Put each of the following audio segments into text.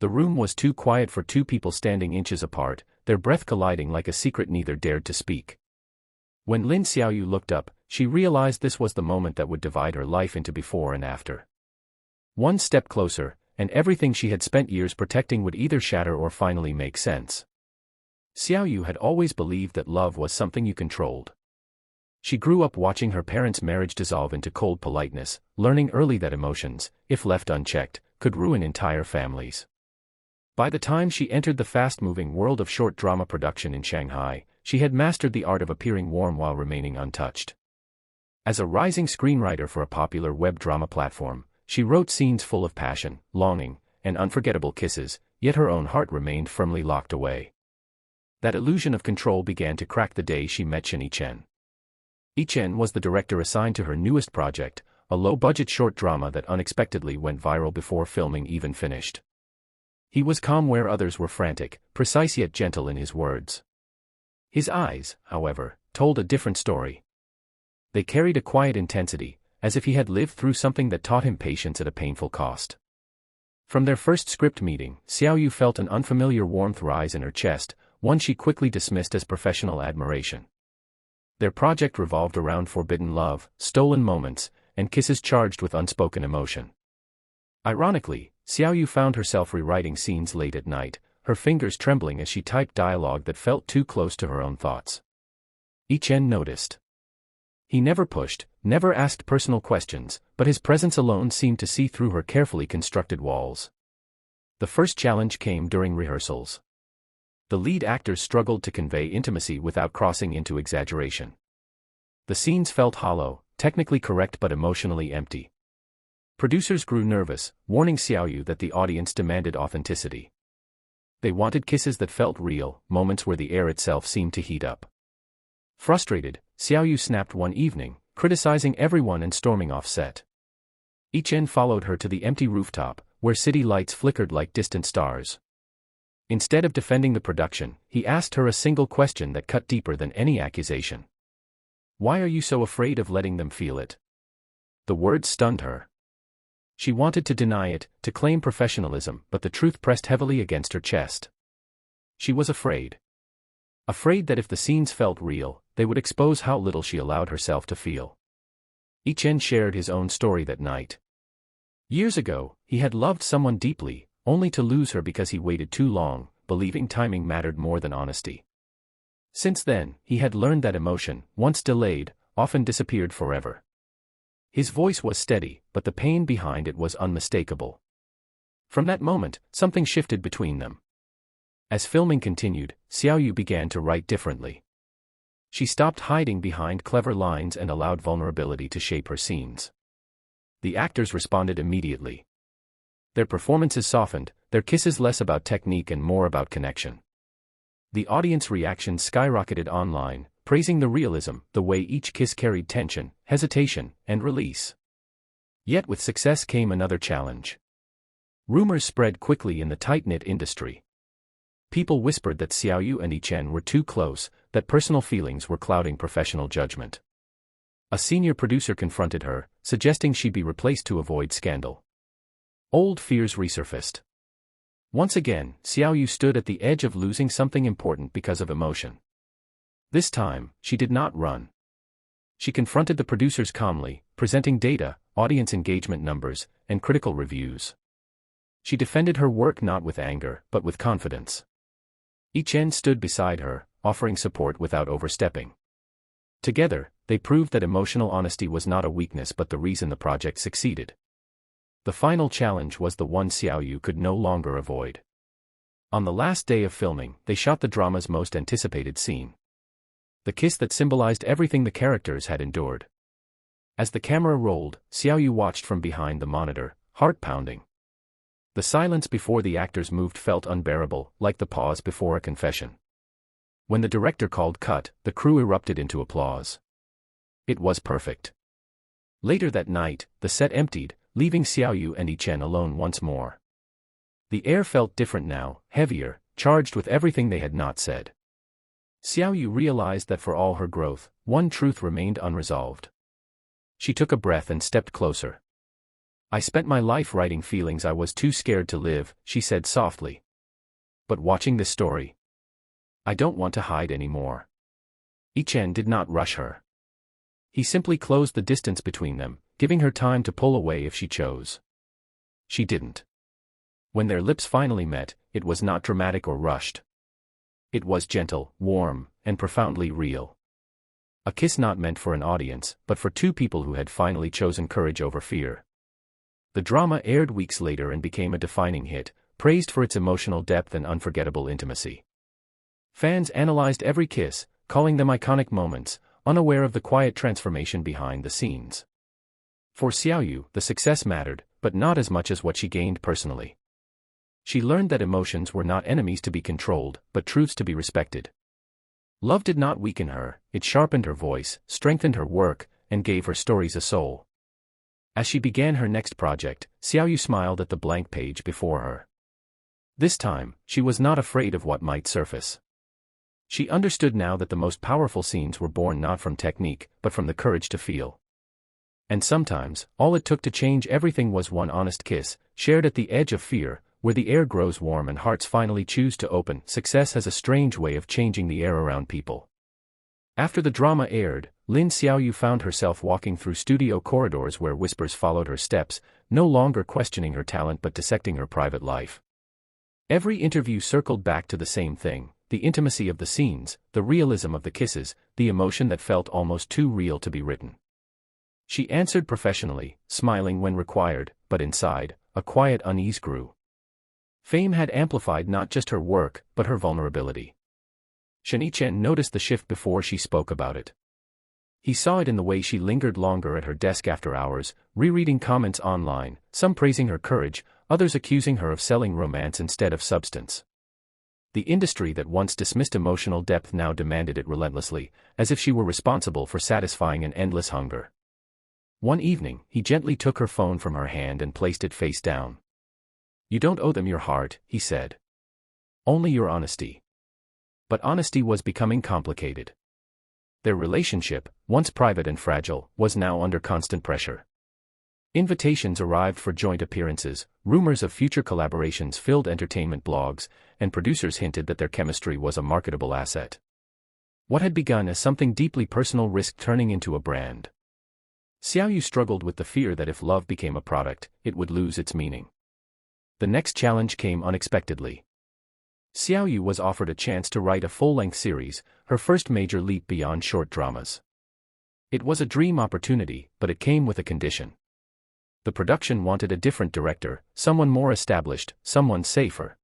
The room was too quiet for two people standing inches apart, their breath colliding like a secret neither dared to speak. When Lin Xiaoyu looked up, she realized this was the moment that would divide her life into before and after. One step closer, and everything she had spent years protecting would either shatter or finally make sense. Xiaoyu had always believed that love was something you controlled. She grew up watching her parents' marriage dissolve into cold politeness, learning early that emotions, if left unchecked, could ruin entire families. By the time she entered the fast-moving world of short drama production in Shanghai, she had mastered the art of appearing warm while remaining untouched. As a rising screenwriter for a popular web drama platform, she wrote scenes full of passion, longing, and unforgettable kisses, yet her own heart remained firmly locked away. That illusion of control began to crack the day she met Chen Yichen. Yichen was the director assigned to her newest project, a low-budget short drama that unexpectedly went viral before filming even finished. He was calm where others were frantic, precise yet gentle in his words. His eyes, however, told a different story. They carried a quiet intensity, as if he had lived through something that taught him patience at a painful cost. From their first script meeting, Xiaoyu felt an unfamiliar warmth rise in her chest, one she quickly dismissed as professional admiration. Their project revolved around forbidden love, stolen moments, and kisses charged with unspoken emotion. Ironically, Xiaoyu found herself rewriting scenes late at night, her fingers trembling as she typed dialogue that felt too close to her own thoughts. Yichen noticed. He never pushed, never asked personal questions, but his presence alone seemed to see through her carefully constructed walls. The first challenge came during rehearsals. The lead actors struggled to convey intimacy without crossing into exaggeration. The scenes felt hollow, technically correct but emotionally empty. Producers grew nervous, warning Xiaoyu that the audience demanded authenticity. They wanted kisses that felt real, moments where the air itself seemed to heat up. Frustrated, Xiaoyu snapped one evening, criticizing everyone and storming off set. Yichen followed her to the empty rooftop, where city lights flickered like distant stars. Instead of defending the production, he asked her a single question that cut deeper than any accusation. "Why are you so afraid of letting them feel it?" The words stunned her. She wanted to deny it, to claim professionalism, but the truth pressed heavily against her chest. She was afraid. Afraid that if the scenes felt real, they would expose how little she allowed herself to feel. Yichen shared his own story that night. Years ago, he had loved someone deeply, only to lose her because he waited too long, believing timing mattered more than honesty. Since then, he had learned that emotion, once delayed, often disappeared forever. His voice was steady, but the pain behind it was unmistakable. From that moment, something shifted between them. As filming continued, Xiaoyu began to write differently. She stopped hiding behind clever lines and allowed vulnerability to shape her scenes. The actors responded immediately. Their performances softened, their kisses less about technique and more about connection. The audience reaction skyrocketed online, praising the realism, the way each kiss carried tension, hesitation, and release. Yet with success came another challenge. Rumors spread quickly in the tight-knit industry. People whispered that Xiaoyu and Yichen were too close, that personal feelings were clouding professional judgment. A senior producer confronted her, suggesting she be replaced to avoid scandal. Old fears resurfaced. Once again, Xiaoyu stood at the edge of losing something important because of emotion. This time, she did not run. She confronted the producers calmly, presenting data, audience engagement numbers, and critical reviews. She defended her work not with anger, but with confidence. Yichen stood beside her, offering support without overstepping. Together, they proved that emotional honesty was not a weakness but the reason the project succeeded. The final challenge was the one Xiaoyu could no longer avoid. On the last day of filming, they shot the drama's most anticipated scene. The kiss that symbolized everything the characters had endured. As the camera rolled, Xiaoyu watched from behind the monitor, heart pounding. The silence before the actors moved felt unbearable, like the pause before a confession. When the director called cut, the crew erupted into applause. It was perfect. Later that night, the set emptied, leaving Xiaoyu and Yichen alone once more. The air felt different now, heavier, charged with everything they had not said. Xiaoyu realized that for all her growth, one truth remained unresolved. She took a breath and stepped closer. I spent my life writing feelings I was too scared to live, she said softly. But watching this story, I don't want to hide anymore. Ichen did not rush her. He simply closed the distance between them, giving her time to pull away if she chose. She didn't. When their lips finally met, it was not dramatic or rushed. It was gentle, warm, and profoundly real. A kiss not meant for an audience, but for two people who had finally chosen courage over fear. The drama aired weeks later and became a defining hit, praised for its emotional depth and unforgettable intimacy. Fans analyzed every kiss, calling them iconic moments, unaware of the quiet transformation behind the scenes. For Xiaoyu, the success mattered, but not as much as what she gained personally. She learned that emotions were not enemies to be controlled, but truths to be respected. Love did not weaken her, it sharpened her voice, strengthened her work, and gave her stories a soul. As she began her next project, Xiaoyu smiled at the blank page before her. This time, she was not afraid of what might surface. She understood now that the most powerful scenes were born not from technique, but from the courage to feel. And sometimes, all it took to change everything was one honest kiss, shared at the edge of fear, where the air grows warm and hearts finally choose to open. Success has a strange way of changing the air around people. After the drama aired, Lin Xiaoyu found herself walking through studio corridors where whispers followed her steps, no longer questioning her talent but dissecting her private life. Every interview circled back to the same thing: the intimacy of the scenes, the realism of the kisses, the emotion that felt almost too real to be written. She answered professionally, smiling when required, but inside, a quiet unease grew. Fame had amplified not just her work, but her vulnerability. Shinichen noticed the shift before she spoke about it. He saw it in the way she lingered longer at her desk after hours, rereading comments online, some praising her courage, others accusing her of selling romance instead of substance. The industry that once dismissed emotional depth now demanded it relentlessly, as if she were responsible for satisfying an endless hunger. One evening, he gently took her phone from her hand and placed it face down. "You don't owe them your heart," he said. "Only your honesty." But honesty was becoming complicated. Their relationship, once private and fragile, was now under constant pressure. Invitations arrived for joint appearances, rumors of future collaborations filled entertainment blogs, and producers hinted that their chemistry was a marketable asset. What had begun as something deeply personal risked turning into a brand. Xiaoyu struggled with the fear that if love became a product, it would lose its meaning. The next challenge came unexpectedly. Xiaoyu was offered a chance to write a full-length series, her first major leap beyond short dramas. It was a dream opportunity, but it came with a condition. The production wanted a different director, someone more established, someone safer.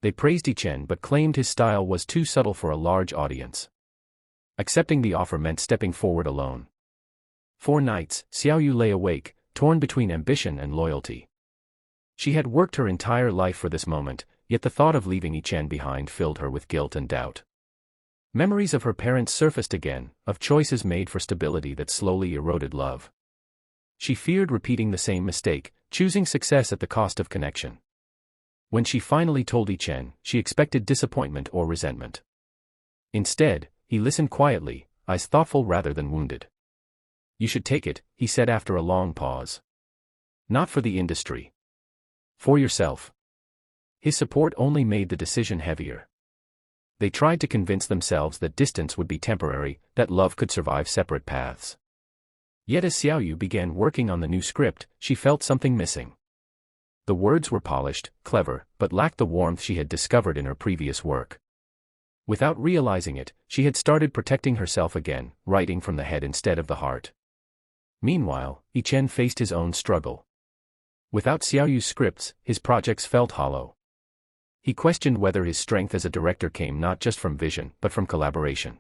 They praised Ichen but claimed his style was too subtle for a large audience. Accepting the offer meant stepping forward alone. For nights, Xiaoyu lay awake, torn between ambition and loyalty. She had worked her entire life for this moment, yet the thought of leaving Ichen behind filled her with guilt and doubt. Memories of her parents surfaced again, of choices made for stability that slowly eroded love. She feared repeating the same mistake, choosing success at the cost of connection. When she finally told Ichen, she expected disappointment or resentment. Instead, he listened quietly, eyes thoughtful rather than wounded. "You should take it," he said after a long pause. "Not for the industry. For yourself." His support only made the decision heavier. They tried to convince themselves that distance would be temporary, that love could survive separate paths. Yet as Xiaoyu began working on the new script, she felt something missing. The words were polished, clever, but lacked the warmth she had discovered in her previous work. Without realizing it, she had started protecting herself again, writing from the head instead of the heart. Meanwhile, Ichen faced his own struggle. Without Xiaoyu's scripts, his projects felt hollow. He questioned whether his strength as a director came not just from vision, but from collaboration.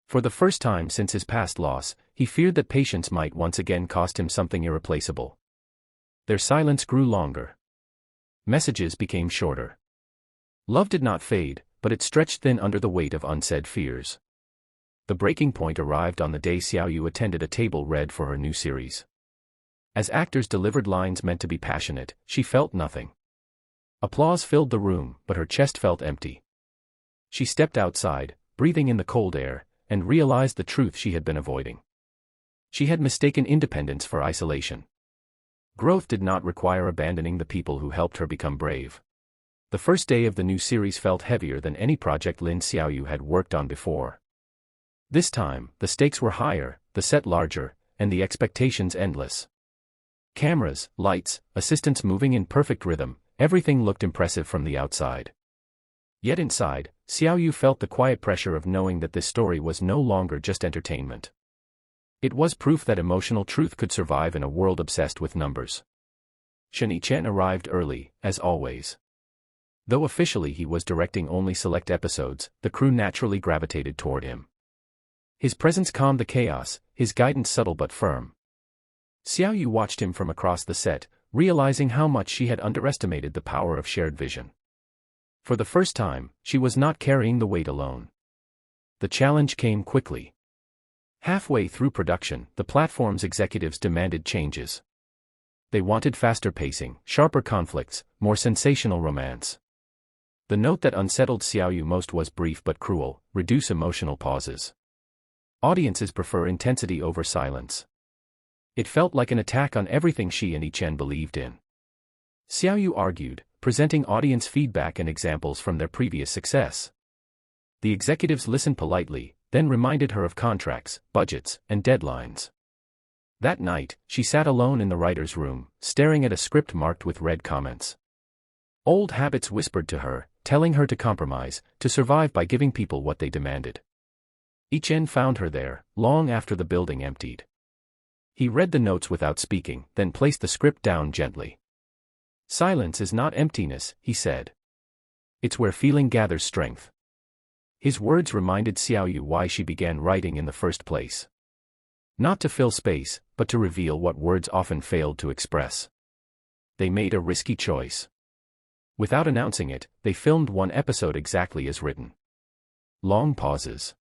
For the first time since his past loss, he feared that patience might once again cost him something irreplaceable. Their silence grew longer. Messages became shorter. Love did not fade, but it stretched thin under the weight of unsaid fears. The breaking point arrived on the day Xiaoyu attended a table read for her new series. As actors delivered lines meant to be passionate, she felt nothing. Applause filled the room, but her chest felt empty. She stepped outside, breathing in the cold air, and realized the truth she had been avoiding. She had mistaken independence for isolation. Growth did not require abandoning the people who helped her become brave. The first day of the new series felt heavier than any project Lin Xiaoyu had worked on before. This time, the stakes were higher, the set larger, and the expectations endless. Cameras, lights, assistants moving in perfect rhythm, everything looked impressive from the outside. Yet inside, Xiaoyu felt the quiet pressure of knowing that this story was no longer just entertainment. It was proof that emotional truth could survive in a world obsessed with numbers. Shen Yichen arrived early, as always. Though officially he was directing only select episodes, the crew naturally gravitated toward him. His presence calmed the chaos, his guidance subtle but firm. Xiaoyu watched him from across the set, realizing how much she had underestimated the power of shared vision. For the first time, she was not carrying the weight alone. The challenge came quickly. Halfway through production, the platform's executives demanded changes. They wanted faster pacing, sharper conflicts, more sensational romance. The note that unsettled Xiaoyu most was brief but cruel: reduce emotional pauses. Audiences prefer intensity over silence. It felt like an attack on everything she and Yichen believed in. Xiaoyu argued, presenting audience feedback and examples from their previous success. The executives listened politely, then reminded her of contracts, budgets, and deadlines. That night, she sat alone in the writer's room, staring at a script marked with red comments. Old habits whispered to her, telling her to compromise, to survive by giving people what they demanded. Yichen found her there, long after the building emptied. He read the notes without speaking, then placed the script down gently. Silence is not emptiness, he said. It's where feeling gathers strength. His words reminded Xiaoyu why she began writing in the first place. Not to fill space, but to reveal what words often failed to express. They made a risky choice. Without announcing it, they filmed one episode exactly as written. Long pauses.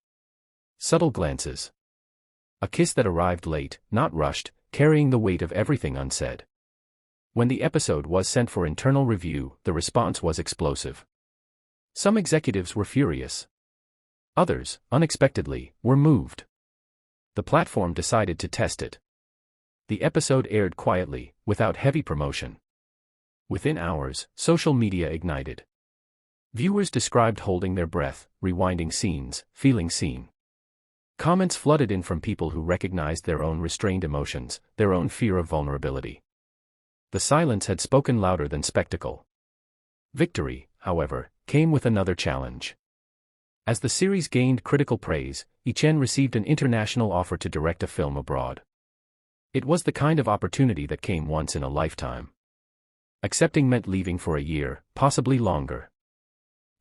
Subtle glances. A kiss that arrived late, not rushed, carrying the weight of everything unsaid. When the episode was sent for internal review, the response was explosive. Some executives were furious. Others, unexpectedly, were moved. The platform decided to test it. The episode aired quietly, without heavy promotion. Within hours, social media ignited. Viewers described holding their breath, rewinding scenes, feeling seen. Comments flooded in from people who recognized their own restrained emotions, their own fear of vulnerability. The silence had spoken louder than spectacle. Victory, however, came with another challenge. As the series gained critical praise, Yichen received an international offer to direct a film abroad. It was the kind of opportunity that came once in a lifetime. Accepting meant leaving for a year, possibly longer.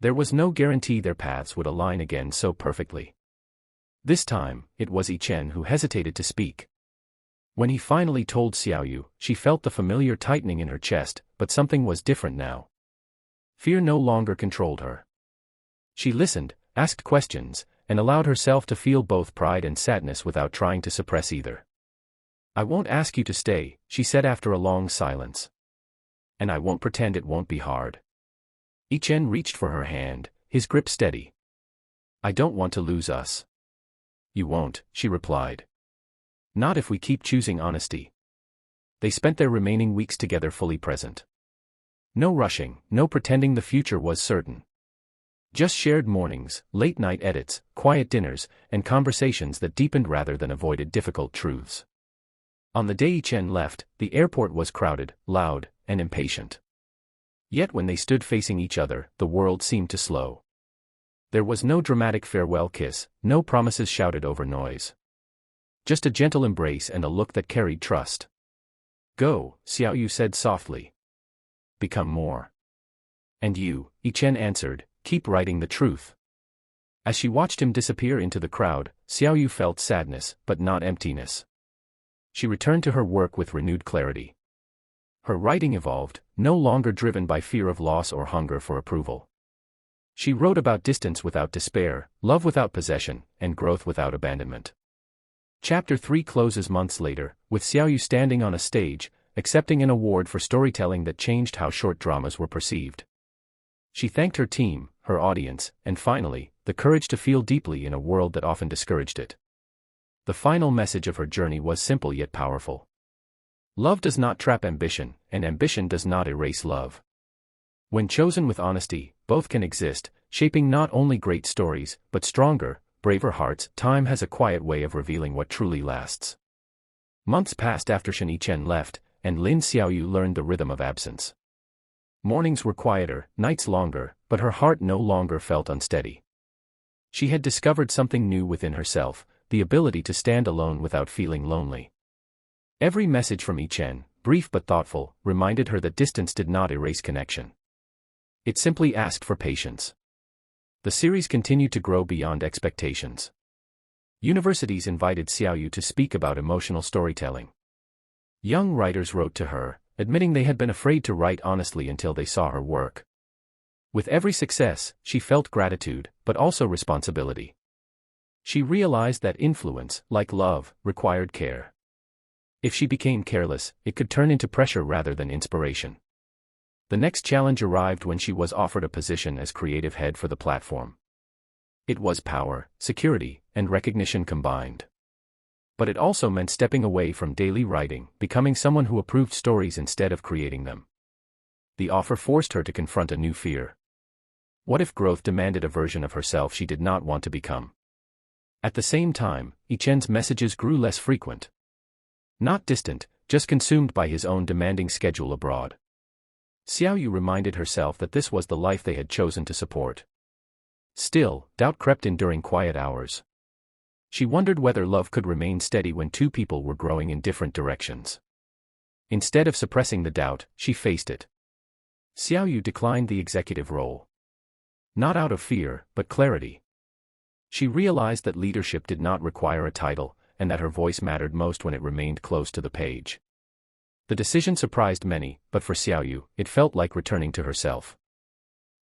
There was no guarantee their paths would align again so perfectly. This time, it was Yichen who hesitated to speak. When he finally told Xiaoyu, she felt the familiar tightening in her chest, but something was different now. Fear no longer controlled her. She listened, asked questions, and allowed herself to feel both pride and sadness without trying to suppress either. I won't ask you to stay, she said after a long silence. And I won't pretend it won't be hard. Yichen reached for her hand, his grip steady. I don't want to lose us. You won't, she replied. Not if we keep choosing honesty. They spent their remaining weeks together fully present. No rushing, no pretending the future was certain. Just shared mornings, late-night edits, quiet dinners, and conversations that deepened rather than avoided difficult truths. On the day Yichen left, the airport was crowded, loud, and impatient. Yet when they stood facing each other, the world seemed to slow. There was no dramatic farewell kiss, no promises shouted over noise. Just a gentle embrace and a look that carried trust. Go, Xiaoyu said softly. Become more. And you, Yichen answered, keep writing the truth. As she watched him disappear into the crowd, Xiaoyu felt sadness, but not emptiness. She returned to her work with renewed clarity. Her writing evolved, no longer driven by fear of loss or hunger for approval. She wrote about distance without despair, love without possession, and growth without abandonment. Chapter 3 closes months later, with Xiaoyu standing on a stage, accepting an award for storytelling that changed how short dramas were perceived. She thanked her team, her audience, and finally, the courage to feel deeply in a world that often discouraged it. The final message of her journey was simple yet powerful. Love does not trap ambition, and ambition does not erase love. When chosen with honesty, both can exist, shaping not only great stories, but stronger, braver hearts. Time has a quiet way of revealing what truly lasts. Months passed after Shen Yichen left, and Lin Xiaoyu learned the rhythm of absence. Mornings were quieter, nights longer, but her heart no longer felt unsteady. She had discovered something new within herself, the ability to stand alone without feeling lonely. Every message from Yichen, brief but thoughtful, reminded her that distance did not erase connection. It simply asked for patience. The series continued to grow beyond expectations. Universities invited Xiaoyu to speak about emotional storytelling. Young writers wrote to her, admitting they had been afraid to write honestly until they saw her work. With every success, she felt gratitude, but also responsibility. She realized that influence, like love, required care. If she became careless, it could turn into pressure rather than inspiration. The next challenge arrived when she was offered a position as creative head for the platform. It was power, security, and recognition combined. But it also meant stepping away from daily writing, becoming someone who approved stories instead of creating them. The offer forced her to confront a new fear. What if growth demanded a version of herself she did not want to become? At the same time, Yichen's messages grew less frequent. Not distant, just consumed by his own demanding schedule abroad. Xiaoyu reminded herself that this was the life they had chosen to support. Still, doubt crept in during quiet hours. She wondered whether love could remain steady when two people were growing in different directions. Instead of suppressing the doubt, she faced it. Xiaoyu declined the executive role. Not out of fear, but clarity. She realized that leadership did not require a title, and that her voice mattered most when it remained close to the page. The decision surprised many, but for Xiaoyu, it felt like returning to herself.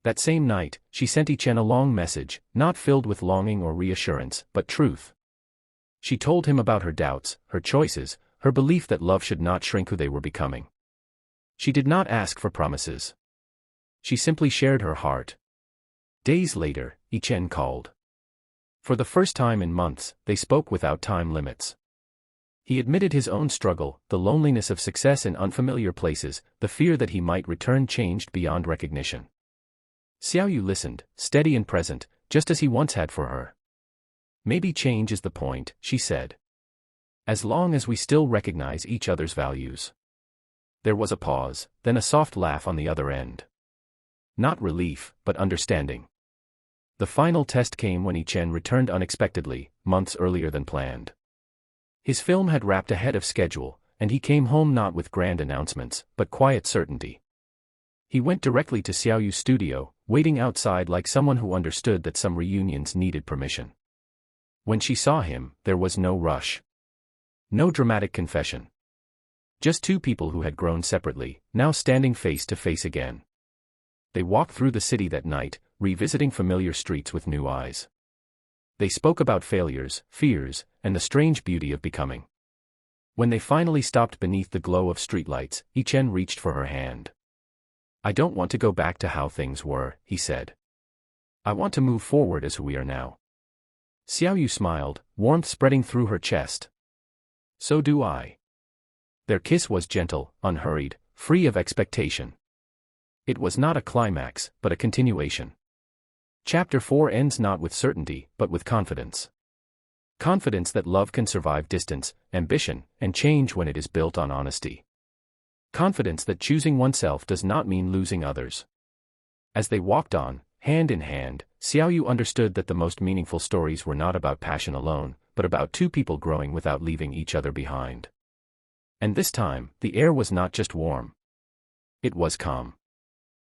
That same night, she sent Yichen a long message, not filled with longing or reassurance, but truth. She told him about her doubts, her choices, her belief that love should not shrink who they were becoming. She did not ask for promises. She simply shared her heart. Days later, Yichen called. For the first time in months, they spoke without time limits. He admitted his own struggle, the loneliness of success in unfamiliar places, the fear that he might return changed beyond recognition. Xiaoyu listened, steady and present, just as he once had for her. Maybe change is the point, she said. As long as we still recognize each other's values. There was a pause, then a soft laugh on the other end. Not relief, but understanding. The final test came when Yichen returned unexpectedly, months earlier than planned. His film had wrapped ahead of schedule, and he came home not with grand announcements, but quiet certainty. He went directly to Xiaoyu's studio, waiting outside like someone who understood that some reunions needed permission. When she saw him, there was no rush. No dramatic confession. Just two people who had grown separately, now standing face to face again. They walked through the city that night, revisiting familiar streets with new eyes. They spoke about failures, fears, and the strange beauty of becoming. When they finally stopped beneath the glow of streetlights, Yichen reached for her hand. "I don't want to go back to how things were," he said. "I want to move forward as who we are now." Xiaoyu smiled, warmth spreading through her chest. "So do I." Their kiss was gentle, unhurried, free of expectation. It was not a climax, but a continuation. Chapter 4 ends not with certainty, but with confidence. Confidence that love can survive distance, ambition, and change when it is built on honesty. Confidence that choosing oneself does not mean losing others. As they walked on, hand in hand, Xiaoyu understood that the most meaningful stories were not about passion alone, but about two people growing without leaving each other behind. And this time, the air was not just warm. It was calm.